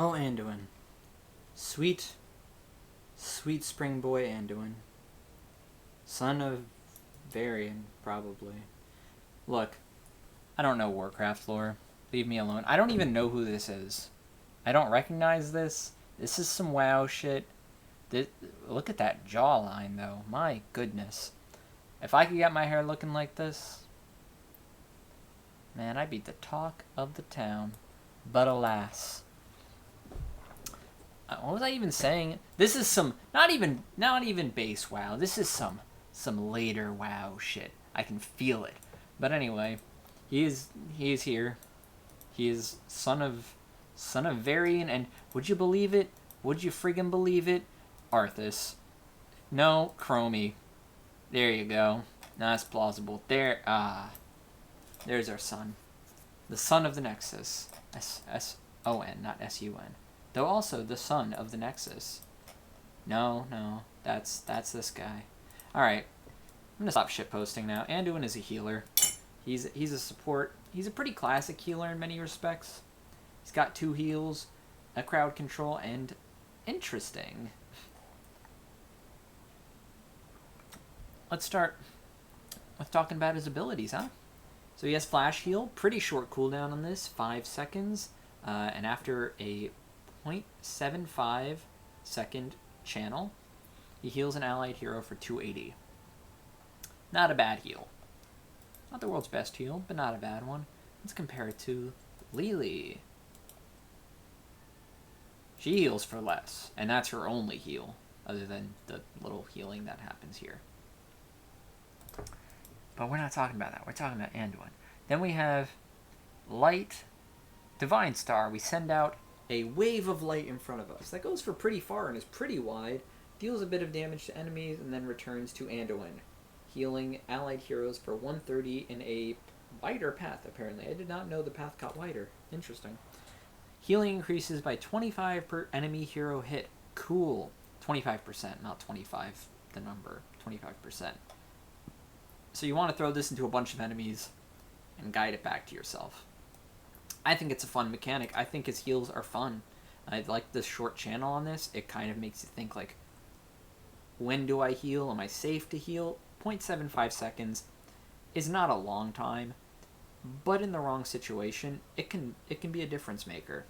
Oh, Anduin. Sweet, sweet spring boy Anduin. Son of Varian, probably. Look, I don't know Warcraft lore. Leave me alone. I don't even know who this is. I don't recognize this. This is some WoW shit. Look at that jawline, though. My goodness. If I could get my hair looking like this, man, I'd be the talk of the town. But alas. What was I even saying? This is some not even base WoW. This is some later WoW shit. I can feel it. But anyway, he is here. He is son of Varian, and would you believe it? Would you friggin' believe it? Arthas. No, Chromie. There you go. That's plausible. There's our son. The son of the Nexus. S-S-O-N, not S-U-N. Though also the son of the Nexus. No, that's this guy. Alright, I'm gonna stop shitposting now. Anduin is a healer. He's a support. He's a pretty classic healer in many respects. He's got 2 heals, a crowd control, and interesting. Let's start with talking about his abilities, huh? So he has Flash Heal, pretty short cooldown on this, 5 seconds, and after a 0.75 second channel, he heals an allied hero for 280. Not a bad heal. Not the world's best heal, but not a bad one. Let's compare it to Lily. She heals for less, and that's her only heal, other than the little healing that happens here. But we're not talking about that. We're talking about Anduin. Then we have Light, Divine Star. We send out a wave of light in front of us. That goes for pretty far and is pretty wide, deals a bit of damage to enemies, and then returns to Anduin, healing allied heroes for 130 in a wider path, apparently. I did not know the path got wider. Interesting. Healing increases by 25 per enemy hero hit. Cool. 25%, not 25, the number. 25%. So you want to throw this into a bunch of enemies and guide it back to yourself. I think it's a fun mechanic. I think his heals are fun. I like the short channel on this. It kind of makes you think, like, when do I heal? Am I safe to heal? 0.75 seconds is not a long time, but in the wrong situation, it can be a difference maker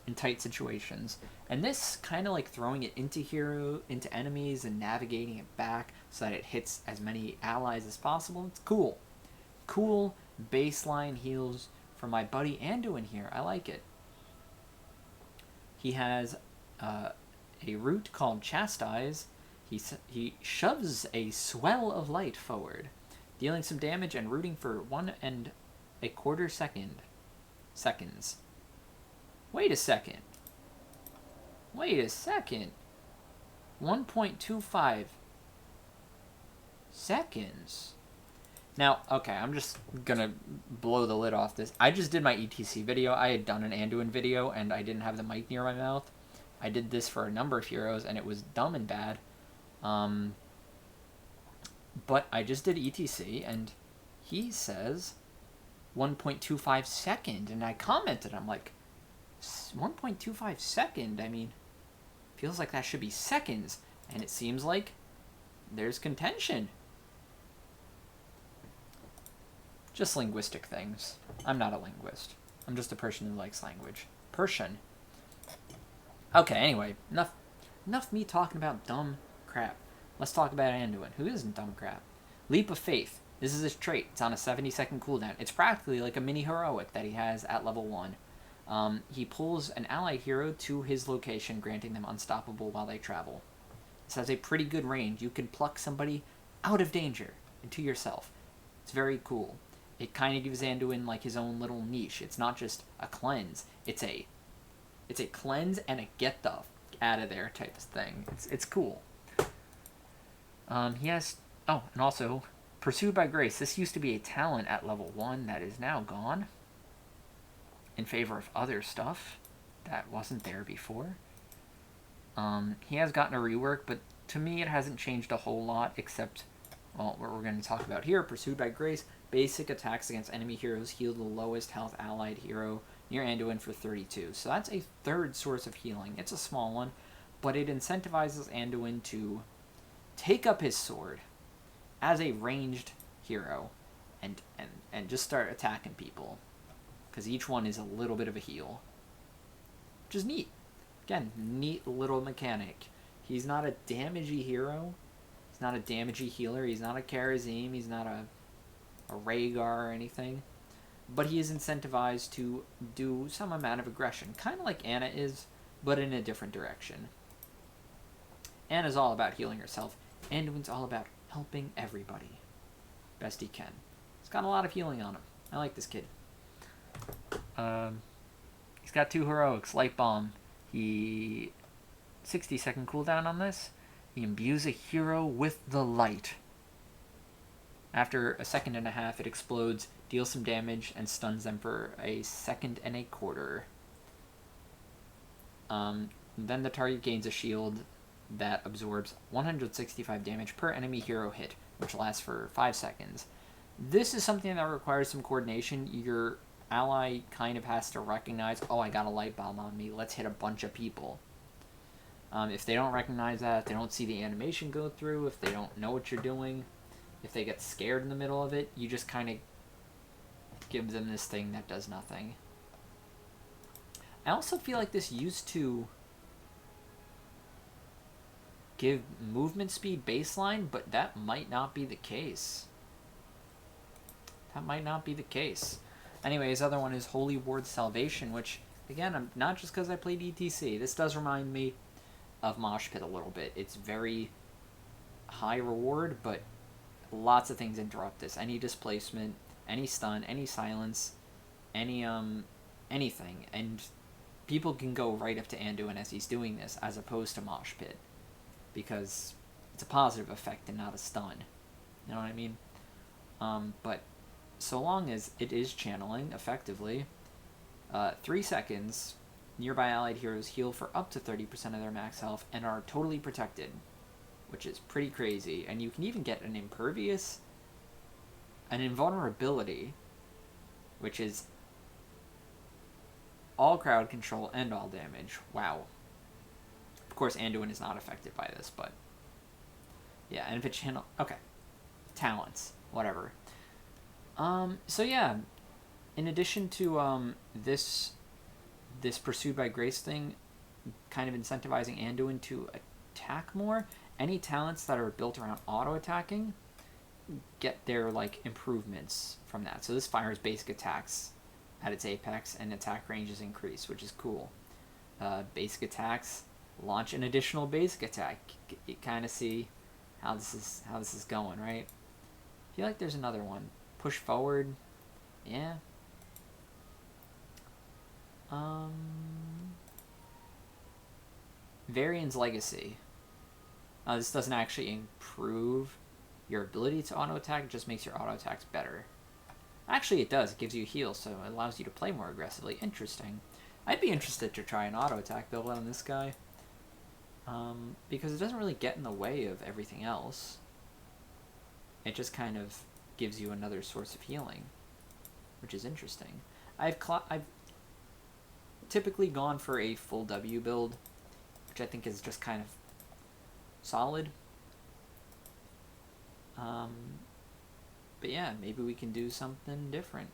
in tight situations. And this kind of like throwing it into enemies and navigating it back so that it hits as many allies as possible. It's cool. Cool baseline heals for my buddy Anduin here. I like it. He has a root called Chastise. He shoves a swell of light forward, dealing some damage and rooting for 1.25 seconds. Wait a second. 1.25 seconds. Now, okay, I'm just gonna blow the lid off this. I just did my ETC video. I had done an Anduin video, and I didn't have the mic near my mouth. I did this for a number of heroes, and it was dumb and bad. But I just did ETC, and he says 1.25 second, and I commented, I'm like, 1.25 second? I mean, feels like that should be seconds, and it seems like there's contention. Just linguistic things. I'm not a linguist. I'm just a person who likes language. Persian. Okay, anyway, enough me talking about dumb crap. Let's talk about Anduin, who isn't dumb crap. Leap of Faith. This is his trait. It's on a 70-second cooldown. It's practically like a mini heroic that he has at level 1. He pulls an allied hero to his location, granting them unstoppable while they travel. This has a pretty good range. You can pluck somebody out of danger into yourself. It's very cool. It kind of gives Anduin like his own little niche. It's not just a cleanse. It's a cleanse and a get the out of there type of thing. It's cool. He has and also Pursued by Grace. This used to be a talent at level 1 that is now gone in favor of other stuff that wasn't there before. He has gotten a rework, but to me it hasn't changed a whole lot except, well, what we're going to talk about here. Pursued by Grace. Basic attacks against enemy heroes heal the lowest health allied hero near Anduin for 32. So that's a third source of healing. It's a small one, but it incentivizes Anduin to take up his sword as a ranged hero and just start attacking people. Because each one is a little bit of a heal. Which is neat. Again, neat little mechanic. He's not a damagey hero. He's not a damagey healer. He's not a Karazim. He's not a Rhaegar or anything. But he is incentivized to do some amount of aggression. Kind of like Anna is, but in a different direction. Anna's all about healing herself. Anduin's all about helping everybody. Best he can. He's got a lot of healing on him. I like this kid. He's got 2 heroics. Light Bomb. He... 60-second cooldown on this. He imbues a hero with the light. After a second and a half, it explodes, deals some damage, and stuns them for a second and a quarter. Then the target gains a shield that absorbs 165 damage per enemy hero hit, which lasts for 5 seconds. This is something that requires some coordination. Your ally kind of has to recognize, oh, I got a light bomb on me, let's hit a bunch of people. If they don't recognize that, if they don't see the animation go through, if they don't know what you're doing, if they get scared in the middle of it, you just kind of give them this thing that does nothing. I also feel like this used to give movement speed baseline, but that might not be the case. That might not be the case. Anyway, his other one is Holy Ward Salvation, which, again, I'm not just because I played ETC. This does remind me of Mosh Pit a little bit. It's very high reward, but lots of things interrupt this. Any displacement, any stun, any silence, any anything. And people can go right up to Anduin as he's doing this, as opposed to Mosh Pit. Because it's a positive effect and not a stun. You know what I mean? But so long as it is channeling effectively, 3 seconds, nearby allied heroes heal for up to 30% of their max health and are totally protected, which is pretty crazy. And you can even get an impervious, an invulnerability, which is all crowd control and all damage. Wow. Of course, Anduin is not affected by this, but yeah, and if it channel... Okay. Talents. Whatever. So yeah, in addition to this Pursued by Grace thing kind of incentivizing Anduin to attack more, any talents that are built around auto-attacking get their, like, improvements from that. So this fires basic attacks at its apex, and attack range is increased, which is cool. Basic attacks launch an additional basic attack. You kind of see how this is going, right? I feel like there's another one. Push forward. Yeah. Varian's Legacy. This doesn't actually improve your ability to auto-attack, it just makes your auto-attacks better. Actually, it does. It gives you a heal, so it allows you to play more aggressively. Interesting. I'd be interested to try an auto-attack build on this guy. Because it doesn't really get in the way of everything else. It just kind of gives you another source of healing, which is interesting. I've typically gone for a full W build, which I think is just kind of solid. But yeah, maybe we can do something different.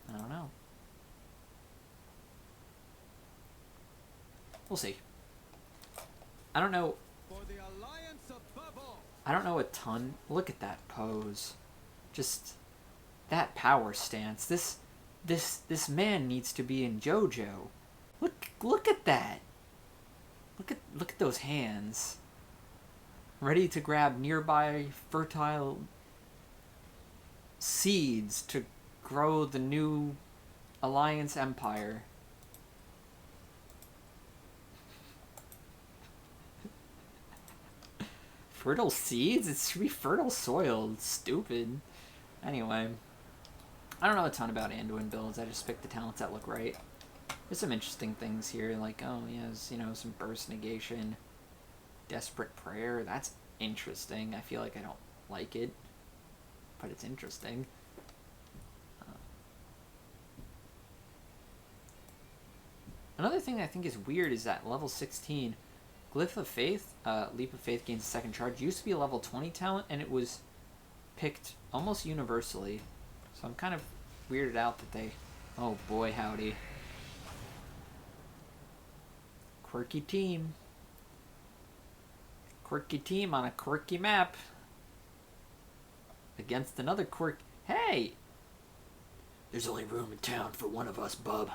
I don't know. We'll see. I don't know a ton. Look at that pose. Just that power stance. This man needs to be in JoJo. Look at that. Look at those hands. Ready to grab nearby fertile seeds to grow the new Alliance Empire. Fertile seeds? It should be fertile soil. It's stupid. Anyway, I don't know a ton about Anduin builds. I just picked the talents that look right. There's some interesting things here, like, oh, he has, you know, some burst negation. Desperate Prayer. That's interesting. I feel like I don't like it, but it's interesting. Another thing I think is weird is that level 16, Glyph of Faith, Leap of Faith gains a second charge, used to be a level 20 talent, and it was picked almost universally. So I'm kind of weirded out that they... Oh boy, howdy. Quirky team. Quirky team on a quirky map. Against another quirk... Hey! There's only room in town for one of us, bub.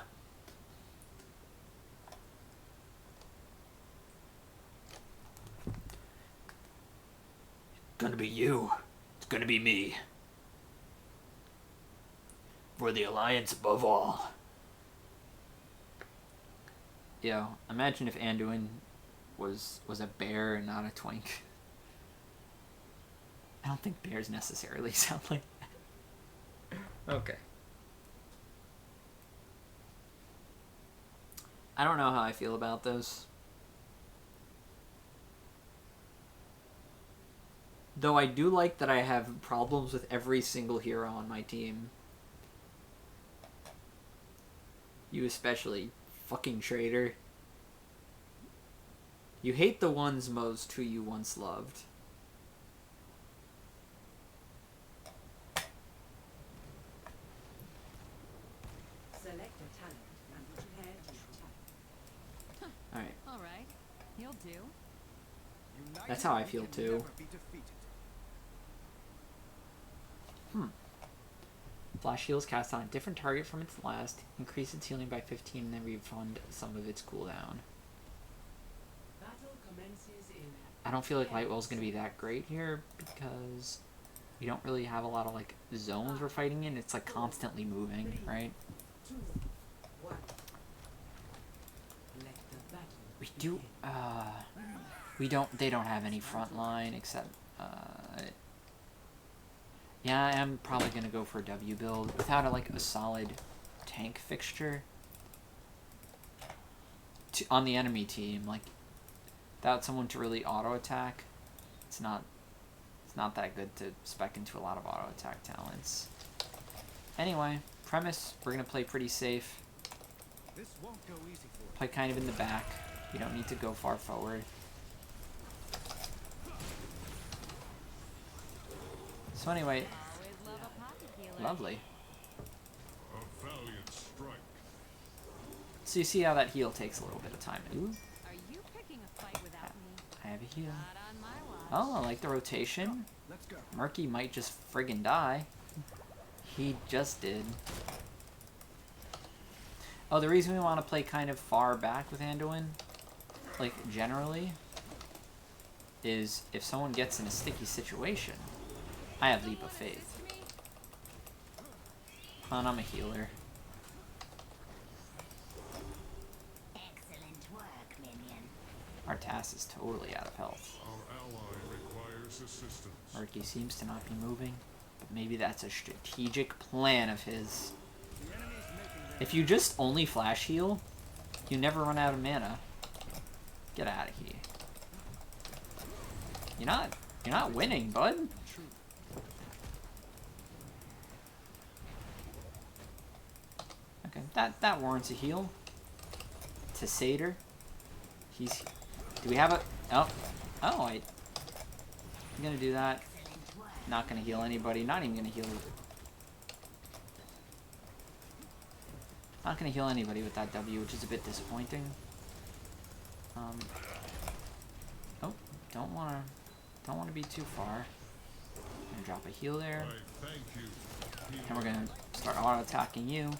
Gonna be you. It's gonna be me. For the Alliance above all. Yo, imagine if Anduin was a bear and not a twink. I don't think bears necessarily sound like that. Okay. I don't know how I feel about this. Though I do like that I have problems with every single hero on my team. You especially, fucking traitor. You hate the ones most who you once loved. Alright. Alright. He'll do. That's how I feel too. Flash heals cast on a different target from its last, increase its healing by 15, and then refund some of its cooldown. I don't feel like Lightwell's going to be that great here, because we don't really have a lot of, like, zones we're fighting in. It's, like, constantly moving, right? We do, they don't have any front line, except, yeah, I am probably going to go for a W build without a solid tank fixture on the enemy team. Like, without someone to really auto attack, it's not that good to spec into a lot of auto attack talents. Anyway, premise, we're going to play pretty safe. Play kind of in the back. You don't need to go far forward. So anyway, lovely. So you see how that heal takes a little bit of time. Ooh. Are you picking a fight without me? I have a heal. Not on my watch. Oh, I like the rotation. Murky might just friggin' die. He just did. Oh, the reason we want to play kind of far back with Anduin, like generally, is if someone gets in a sticky situation, I have Leap of Faith. And I'm a healer. Excellent work, minion. Our task is totally out of health. Our ally requires assistance. Murky seems to not be moving, but maybe that's a strategic plan of his. If you just only flash heal, you never run out of mana. Get out of here. You're not winning, bud. Okay, that warrants a heal. To Satyr. Do we have a... I'm gonna do that. Not gonna heal anybody. Not even gonna heal... Not gonna heal anybody with that W, which is a bit disappointing. Oh, don't wanna be too far. I'm gonna drop a heal there. And we're gonna start auto attacking you.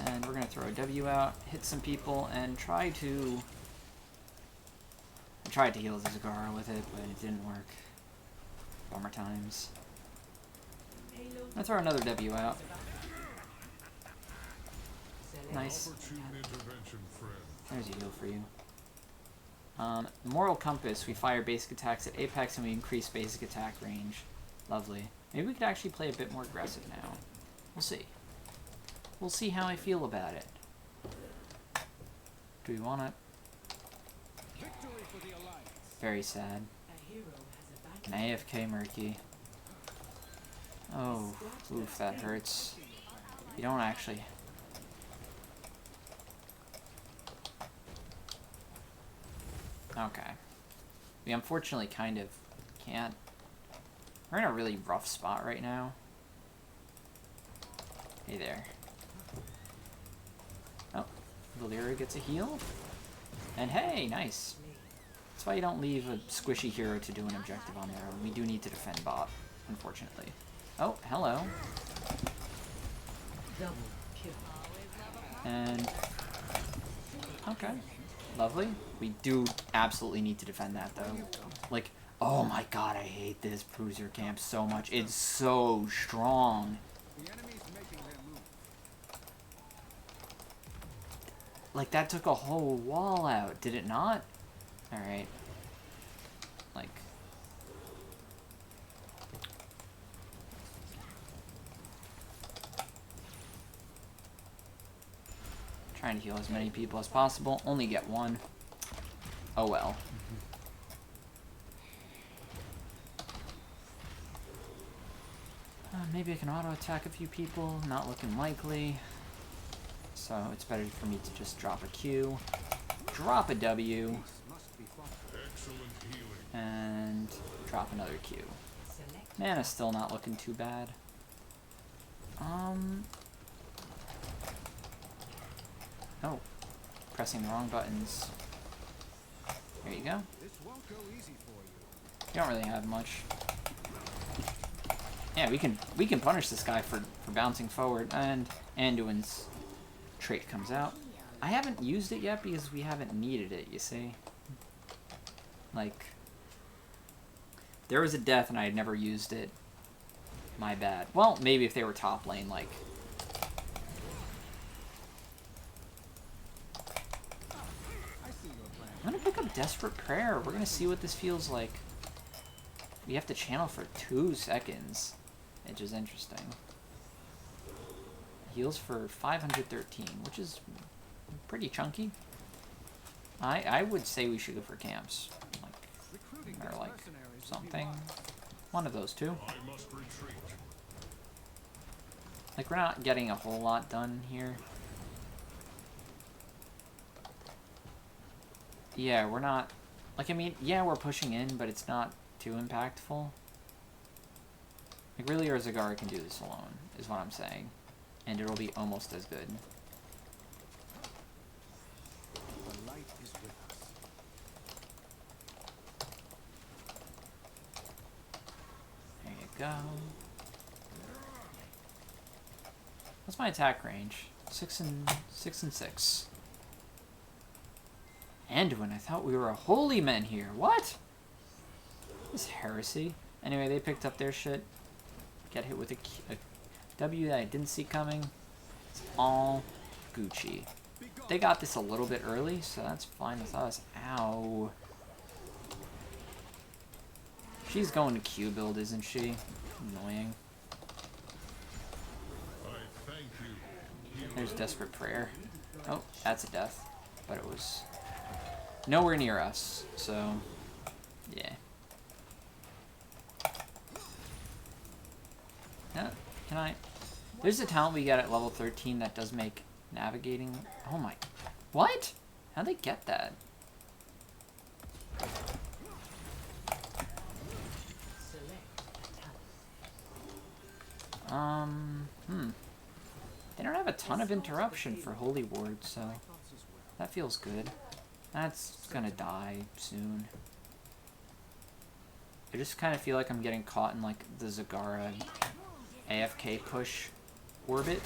And we're gonna throw a W out, hit some people, and try to... I tried to heal the Zagara with it, but it didn't work. Bummer times. I'm gonna throw another W out. Nice. There's a heal for you. Moral Compass, we fire basic attacks at Apex and we increase basic attack range. Lovely. Maybe we could actually play a bit more aggressive now. We'll see. We'll see how I feel about it. Do we want to... Very sad. An AFK Murky. Oh, oof, that hurts. You don't actually... Okay. We unfortunately kind of can't... We're in a really rough spot right now. Hey there. Oh, Valyria gets a heal. And hey, nice. That's why you don't leave a squishy hero to do an objective on their own. We do need to defend bot, unfortunately. Oh, hello. And... Okay. Lovely. We do absolutely need to defend that, though. Like, oh my god, I hate this bruiser camp so much. It's so strong. Like, that took a whole wall out, did it not? Alright. Like... Trying to heal as many people as possible. Only get one. Oh well. Maybe I can auto-attack a few people. Not looking likely. So it's better for me to just drop a Q. Drop a W. And drop another Q. Mana's still not looking too bad. Oh. Pressing the wrong buttons. There you go. You don't really have much. Yeah, we can punish this guy for bouncing forward, and Anduin's trait comes out. I haven't used it yet because we haven't needed it, you see? Like, there was a death and I had never used it. My bad. Well, maybe if they were top lane, like... I'm gonna pick up Desperate Prayer. We're gonna see what this feels like. We have to channel for 2 seconds, which is interesting. Heals for 513, which is pretty chunky. I would say we should go for camps, like, or like something. One of those two. Like, we're not getting a whole lot done here. Yeah, we're not... Like, I mean, yeah, we're pushing in, but it's not too impactful. Like, really, or Zagara can do this alone, is what I'm saying. And it'll be almost as good. The light is with us. There you go. What's my attack range? 6 and 6. Anduin, I thought we were a holy men here. What? This heresy. Anyway, they picked up their shit. Get hit with a W that I didn't see coming. It's all Gucci. They got this a little bit early, so that's fine with us. Ow. She's going to Q build, isn't she? Annoying. There's Desperate Prayer. Oh, that's a death. But it was nowhere near us, so yeah. Can I... There's a talent we get at level 13 that does make navigating... Oh my... What? How'd they get that? They don't have a ton of interruption for Holy Ward, so that feels good. That's gonna die soon. I just kind of feel like I'm getting caught in, like, the Zagara AFK push orbit.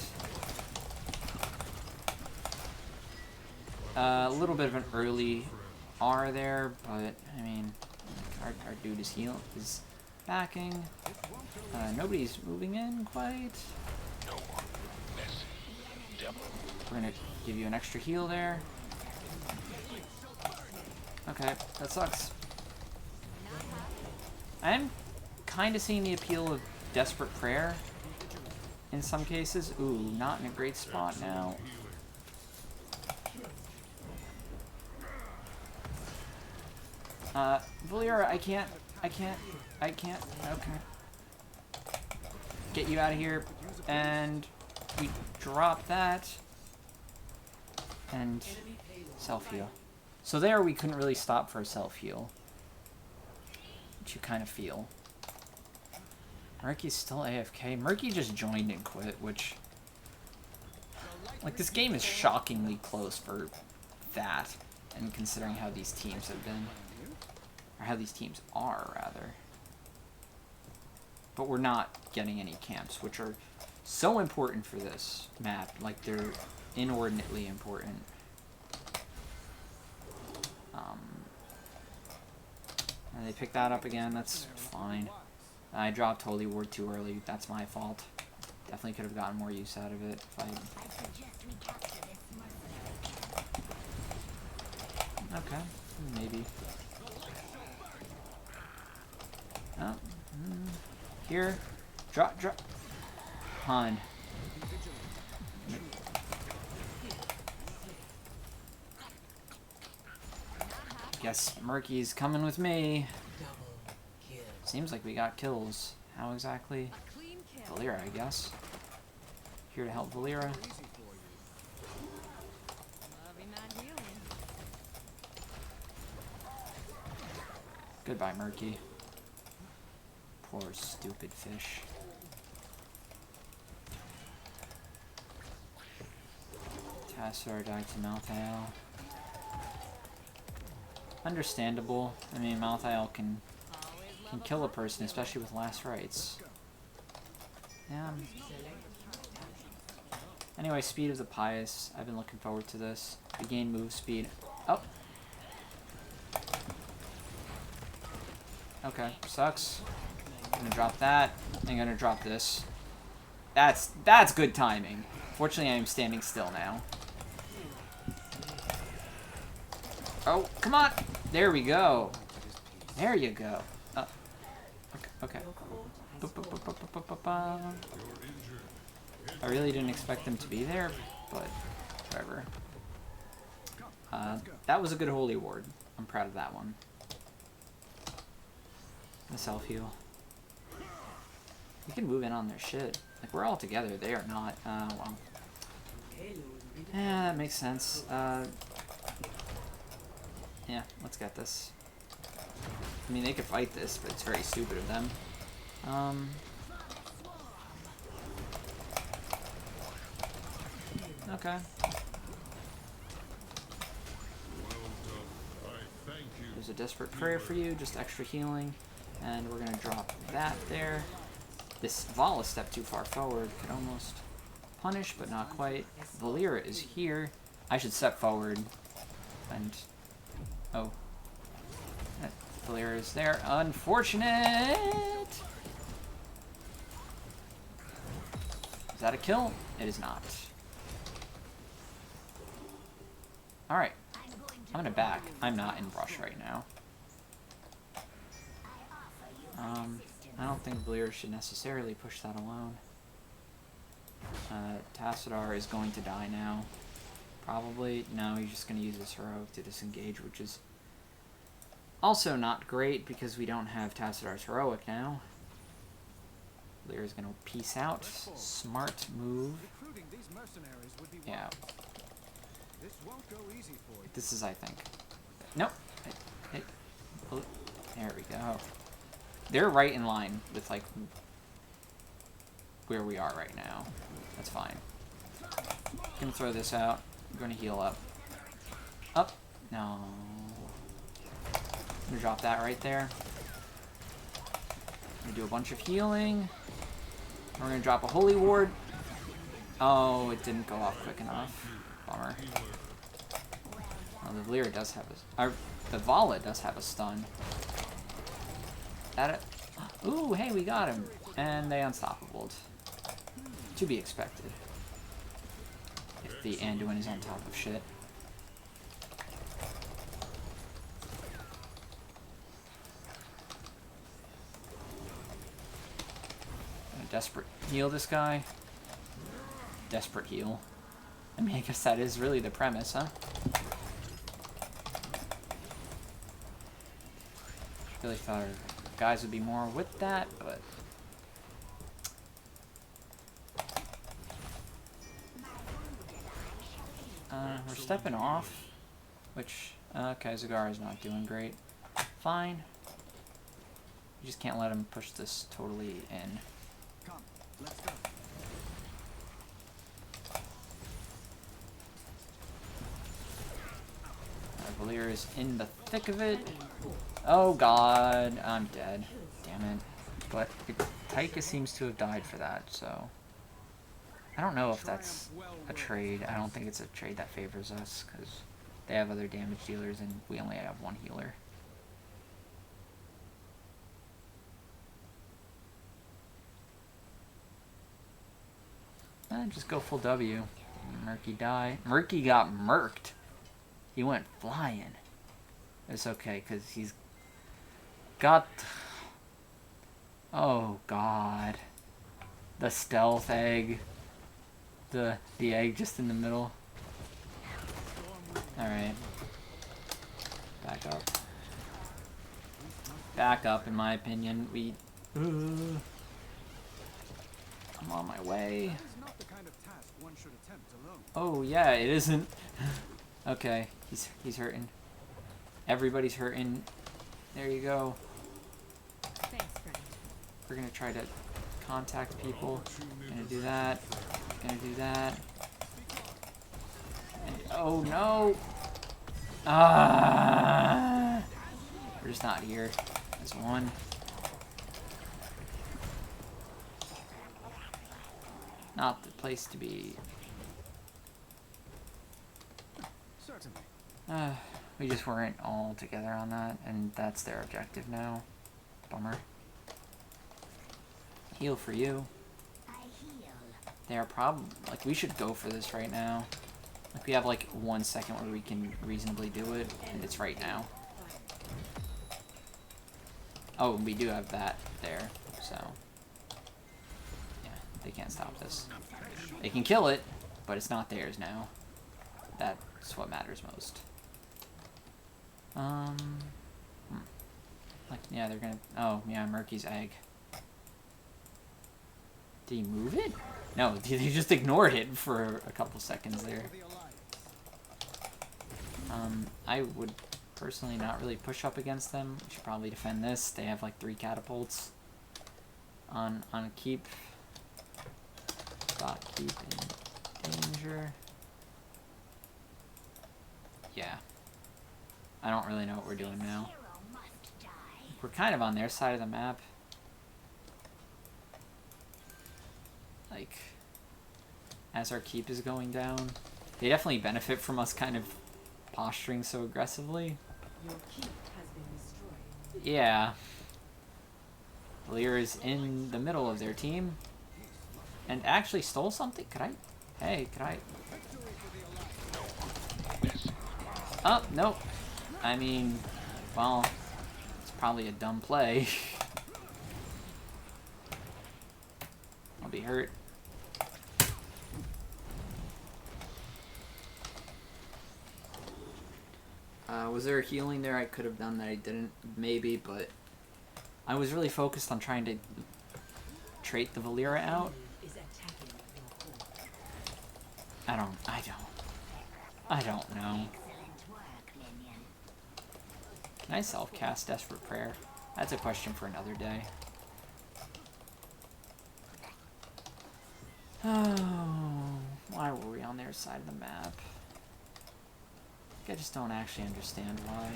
A little bit of an early R there, but, I mean, our dude is is backing. Nobody's moving in quite. We're gonna give you an extra heal there. Okay, that sucks. I'm kind of seeing the appeal of Desperate Prayer in some cases. Ooh, not in a great spot now. Valyria, I can't. Okay. Get you out of here, and we drop that. And self-heal. So there we couldn't really stop for a self-heal. Which you kind of feel. Murky's still AFK. Murky just joined and quit, which... Like, this game is shockingly close for that. And considering how these teams have been. Or how these teams are, rather. But we're not getting any camps, which are so important for this map. Like, they're inordinately important. And they picked that up again. That's fine. I dropped Holy Ward too early. That's my fault. Definitely could have gotten more use out of it if I... Okay, maybe. Oh, here. Drop. Hun. Guess Murky's coming with me. Seems like we got kills. How exactly? Clean kill. Valera, I guess. Here to help Valera. Love you, mad healing. Goodbye, Murky. Poor stupid fish. Tassar died to Malthael. Understandable. I mean, Malthael can kill a person, especially with last rites. Yeah. Anyway, Speed of the Pious. I've been looking forward to this. We gain move speed. Oh. Okay, sucks. I'm gonna drop that. I'm gonna drop this. That's good timing. Fortunately, I am standing still now. Oh, come on! There we go. There you go. Okay. I really didn't expect them to be there, but whatever. That was a good Holy Ward. I'm proud of that one. The self-heal. We can move in on their shit. Like, we're all together. They are not. Well. Yeah, that makes sense. Yeah, let's get this. I mean, they could fight this, but it's very stupid of them. Okay. There's a desperate prayer for you, just extra healing. And we're gonna drop that there. This Vala step too far forward could almost punish, but not quite. Valera is here. I should step forward and... Oh. Valera is there. Unfortunate! Is that a kill? It is not. Alright. I'm gonna back. I'm not in rush right now. I don't think Valera should necessarily push that alone. Tassadar is going to die now. Probably. No, he's just going to use his heroic to disengage, which is also not great because we don't have Tassadar's heroic now. Valera's going to peace out. Smart move. Yeah. This is, I think. Nope. There we go. They're right in line with, like, where we are right now. That's fine. Gonna throw this out. I'm gonna heal up. Up. No. I'm gonna drop that right there. I'm gonna do a bunch of healing. We're gonna drop a Holy Ward. Oh, it didn't go off quick enough. Bummer. Oh, the Valera does have a... the Vala does have a stun. That it? Ooh, hey, we got him. And they unstoppable. To be expected. If the Anduin is on top of shit. Gonna desperate heal this guy. Desperate heal. I mean, I guess that is really the premise, huh? Really thought our guys would be more with that, but... We're stepping off, which, okay, Zagara's not doing great. Fine. You just can't let him push this totally in. Come, let's go. Valir is in the thick of it. Oh god, I'm dead. Damn it. But Taika seems to have died for that, so... I don't know if that's a trade. I don't think it's a trade that favors us, because they have other damage dealers and we only have one healer. Just go full W. Murky die. Murky got murked. He went flying. It's okay, because he's got... Oh, God. The stealth egg. The egg just in the middle. Alright. Back up. Back up, in my opinion. I'm on my way. That is not the kind of task one should attempt alone. Oh, yeah, it isn't. Okay, he's hurting. Everybody's hurting. There you go. Thanks, friend. We're gonna try to contact people. Gonna do that. Gonna do that. And, oh no! Ah! We're just not here. There's one. Not the place to be. Certainly. We just weren't all together on that, and that's their objective now. Bummer. Heal for you. They are probably, like, we should go for this right now. Like, we have, like, 1 second where we can reasonably do it, and it's right now. Oh, and we do have that there, so. Yeah, they can't stop this. They can kill it, but it's not theirs now. That's what matters most. Like, yeah, they're gonna, oh, yeah, Murky's egg. Did he move it? No, they just ignored it for a couple seconds there. I would personally not really push up against them. We should probably defend this. They have like 3 catapults on keep. Spot keep in danger. Yeah. I don't really know what we're doing now. We're kind of on their side of the map. Like, as our keep is going down. They definitely benefit from us kind of posturing so aggressively. Your keep has been destroyed. Yeah. Valir is in the middle of their team. And actually stole something? Could I? Hey, could I? Oh, nope. I mean, well, it's probably a dumb play. I'll be hurt. Was there a healing there I could have done that I didn't? Maybe, but I was really focused on trying to trait the Valera out. I don't know. Can I self-cast Desperate Prayer? That's a question for another day. Oh, why were we on their side of the map? I just don't actually understand why.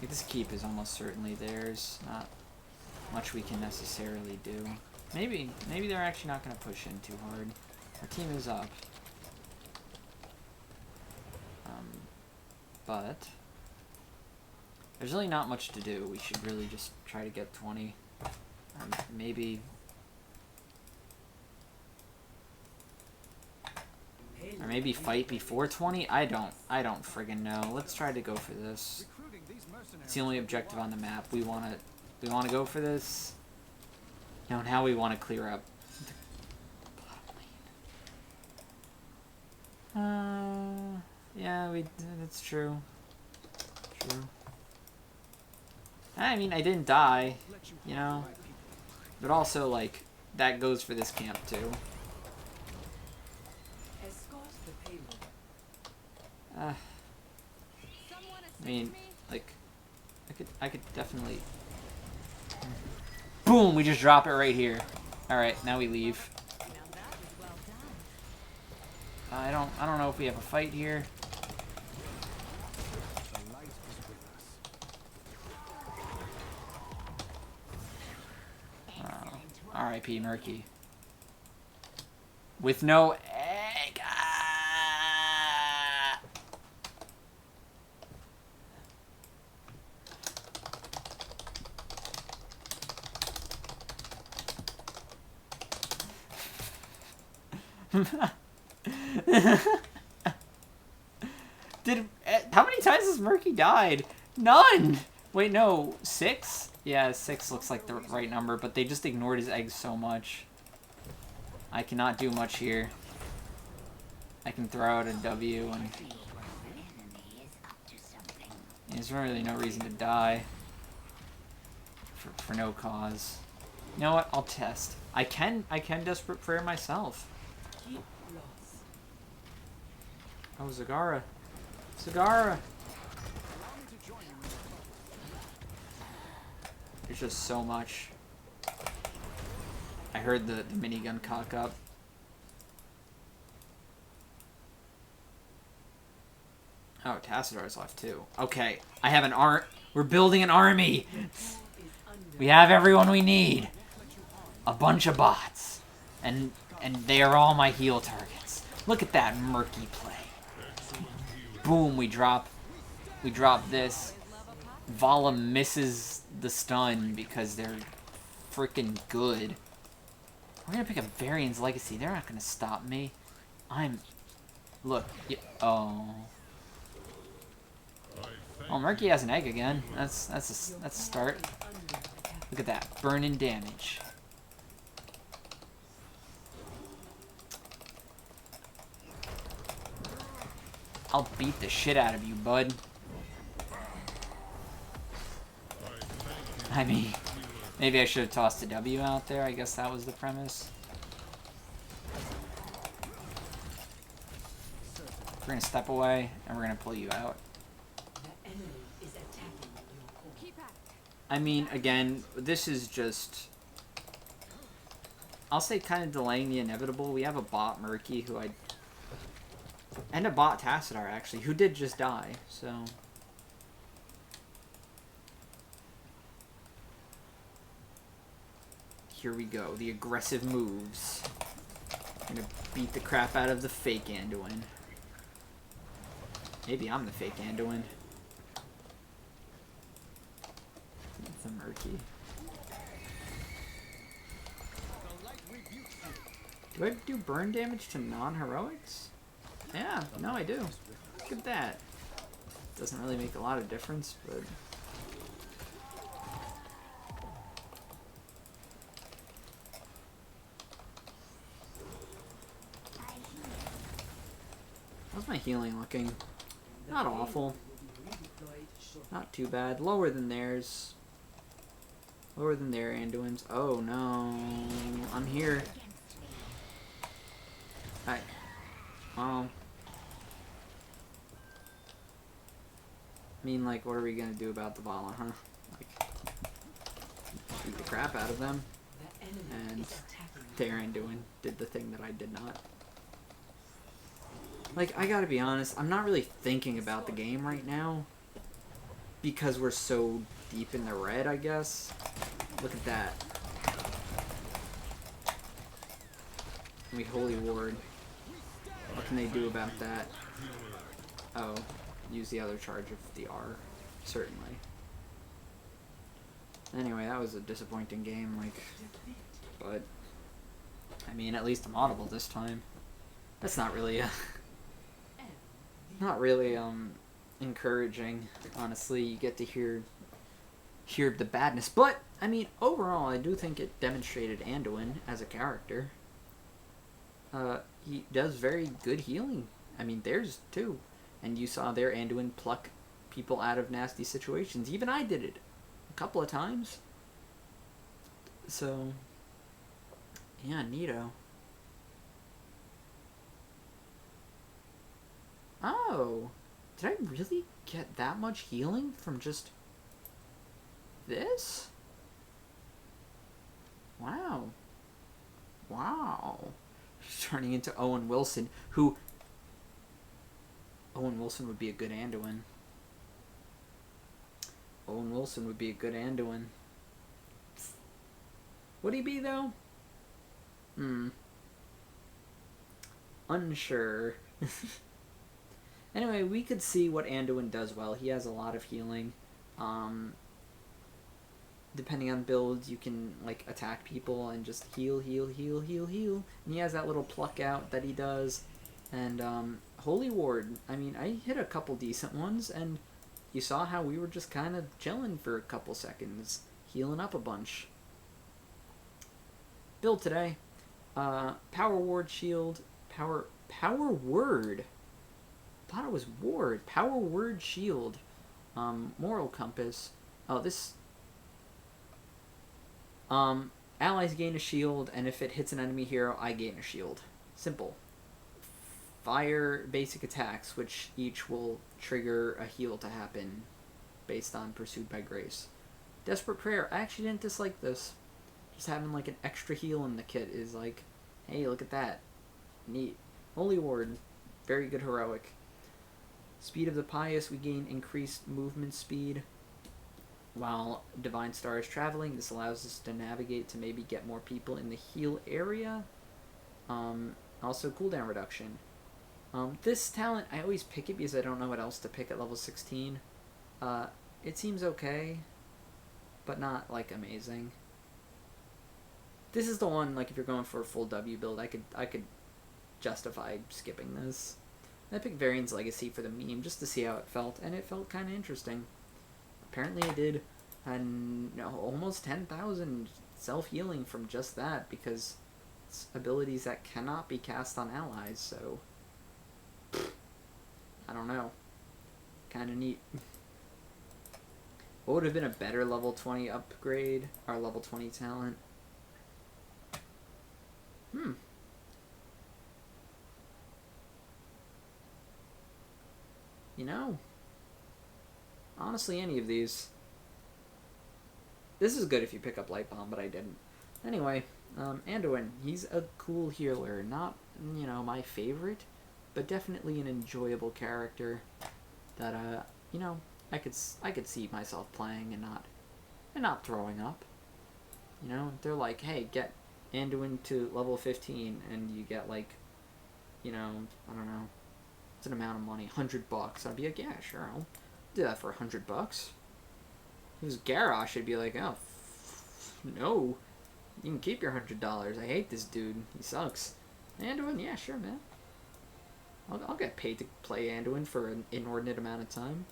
Like, this keep is almost certainly theirs. Not much we can necessarily do. Maybe they're actually not going to push in too hard. Our team is up. But there's really not much to do. We should really just try to get 20. Maybe... Or maybe fight before 20? I don't friggin' know. Let's try to go for this. It's the only objective on the map. We wanna go for this. Now we wanna clear up the bottom lane. Yeah, that's true. True. I mean, I didn't die, you know? But also, like, that goes for this camp, too. As I mean, like, I could definitely. Boom! We just drop it right here. All right, now we leave. Now that was well done. I don't know if we have a fight here. The light is with us. R.I.P. Murky. With no egg. Ah! How many times has Murky died? None! Wait, no. 6? Yeah, 6 looks like the right number, but they just ignored his eggs so much. I cannot do much here. I can throw out a W, and there's really no reason to die for no cause. You know what? I'll test. I can Desperate Prayer myself. Keep lost. Oh, Zagara. Zagara! There's just so much. I heard the minigun cock up. Oh, Tassadar's left too. Okay, I have an we're building an army! We have everyone we need! A bunch of bots. And they are all my heal targets. Look at that Murky play. Boom, we drop this. Vala misses the stun because they're freaking good. We're gonna pick up Varian's Legacy. They're not gonna stop me. Look. Oh. Oh, Murky has an egg again. That's a start. Look at that. Burn-in damage. I'll beat the shit out of you, bud. I mean, maybe I should have tossed a W out there. I guess that was the premise. We're gonna step away, and we're gonna pull you out. The enemy is attacking your core. Keep at it. I mean, again, this is just... I'll say kind of delaying the inevitable. We have a bot Murky who and a bot Tassadar, actually, who did just die, so... Here we go, the aggressive moves. I'm gonna beat the crap out of the fake Anduin. Maybe I'm the fake Anduin. It's a Murky. Do I do burn damage to non-heroics? Yeah, no I do. Look at that. Doesn't really make a lot of difference, but... How's my healing looking? Not awful. Not too bad. Lower than theirs. Lower than their Anduin's. Oh no. I'm here. Well... I mean, like, what are we gonna do about the Vala, huh? Like, beat the crap out of them. And their Anduin did the thing that I did not. Like, I gotta be honest, I'm not really thinking about the game right now. Because we're so deep in the red, I guess. Look at that. We Holy Ward. What can they do about that? Oh, use the other charge of the R. Certainly. Anyway, that was a disappointing game, like... But... I mean, at least I'm audible this time. That's not really not really, encouraging, honestly. You get to hear the badness. But, I mean, overall, I do think it demonstrated Anduin as a character. He does very good healing. I mean, theirs, too. And you saw their Anduin pluck people out of nasty situations. Even I did it a couple of times. So, yeah, neato. Oh, Did I really get that much healing from just this? Wow. Wow. Turning into Owen Wilson, who... Owen Wilson would be a good Anduin. Owen Wilson would be a good Anduin. Would he be, though? Unsure. Anyway, we could see what Anduin does well. He has a lot of healing. Depending on builds, you can like attack people and just heal. And he has that little pluck out that he does. And Holy Ward, I mean, I hit a couple decent ones, and you saw how we were just kind of chilling for a couple seconds, healing up a bunch. Build today. Power Ward Shield. Power Word. Thought it was Ward. Power Word Shield. Moral Compass. Oh, this... allies gain a shield, and if it hits an enemy hero, I gain a shield. Simple. Fire basic attacks, which each will trigger a heal to happen based on Pursued by Grace. Desperate Prayer. I actually didn't dislike this. Just having like an extra heal in the kit is like, hey, look at that. Neat. Holy Ward. Very good heroic. Speed of the Pious. We gain increased movement speed while Divine Star is traveling. This allows us to navigate to maybe get more people in the heal area. Also cooldown reduction. This talent, I always pick it because I don't know what else to pick at level 16. It seems okay, but not like amazing. This is the one, like if you're going for a full W build, I could justify skipping this. I picked Varian's Legacy for the meme just to see how it felt, and it felt kind of interesting. Apparently I did almost 10,000 self-healing from just that, because it's abilities that cannot be cast on allies, so... I don't know. Kind of neat. What would have been a better level 20 upgrade? Our level 20 talent? You know, honestly, any of these. This is good if you pick up Light Bomb, but I didn't. Anyway, Anduin, he's a cool healer. Not, you know, my favorite, but definitely an enjoyable character that, you know, I could see myself playing and not throwing up. You know, they're like, hey, get Anduin to level 15, and you get like, you know, I don't know, it's an amount of money, $100. I'd be like, yeah, sure, I'll do that for $100. If it was Garrosh, I'd be like, oh, no, you can keep your $100. I hate this dude. He sucks. Anduin, yeah, sure, man. I'll get paid to play Anduin for an inordinate amount of time.